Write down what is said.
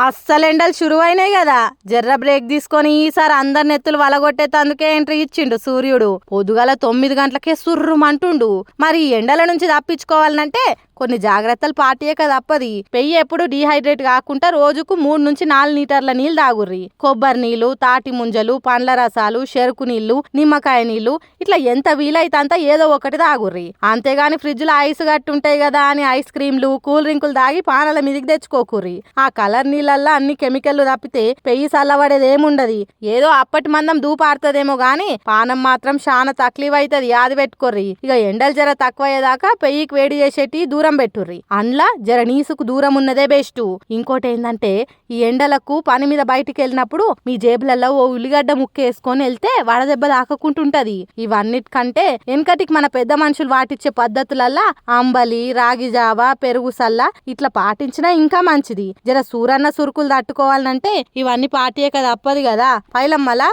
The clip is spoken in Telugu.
అస్సలు ఎండలు షురువైనాయి కదా. జర్ర బ్రేక్ తీసుకొని ఈసారి అందరి నెత్తులు వలగొట్టేతందుకే ఎంట్రీ ఇచ్చిండు సూర్యుడు. పొద్దుగాల 9 గంటలకే సుర్రుమంటుండు. మరి ఈ ఎండల నుంచి తప్పించుకోవాలంటే కొన్ని జాగ్రత్తలు పాటియక తప్పది. పెయ్యి ఎప్పుడు డీహైడ్రేట్ కాకుండా రోజుకు 3 నుంచి 4 లీటర్ల నీళ్లు తాగుర్రి. కొబ్బరి నీళ్లు, తాటి ముంజలు, పండ్ల రసాలు, చెరుకు నీళ్లు, నిమ్మకాయ నీళ్లు ఇట్లా ఎంత వీలైతే అంత ఏదో ఒకటి తాగుర్రి. అంతేగాని ఫ్రిడ్జ్ లో ఐస్ గట్టి ఉంటాయి కదా అని ఐస్ క్రీమ్లు, కూల్ డ్రింకులు తాగి పానాల మీదికి తెచ్చుకోకుర్రి. ఆ కలర్ నీళ్ళల్లో అన్ని కెమికల్ తప్పితే పెయ్యి చల్లబడేది ఏముండదు. ఏదో అప్పటి మందం దూపారుతుందేమో గాని పానం మాత్రం చాలా తక్లీఫ్ అవుతుంది. యాది పెట్టుకోర్రి. ఇక ఎండలు జర తక్కువయ్యేదాకా పెయ్యికి వేడి చేసేటి దూరం పెట్టుర్రి. అండ్లా జర నీసుకు దూరం ఉన్నదే బెస్ట్. ఇంకోటి ఏంటంటే ఈ ఎండలకు పని మీద బయటికి వెళ్ళినప్పుడు మీ జేబులలో ఓ ఉల్లిగడ్డ ముక్క వేసుకొని వెళ్తే వడదెబ్బ తాకకుంటుంటది. ఇవన్నిటికంటే వెనకటికి మన పెద్ద మనుషులు వాటిచ్చే పద్ధతులల్లా అంబలి, రాగి జావ, పెరుగు సల్ల ఇట్లా పాటించినా ఇంకా మంచిది. జర సూరన్న సురుకులు తట్టుకోవాలంటే ఇవన్నీ పాటియక తప్పదు కదా పైలమ్మలా.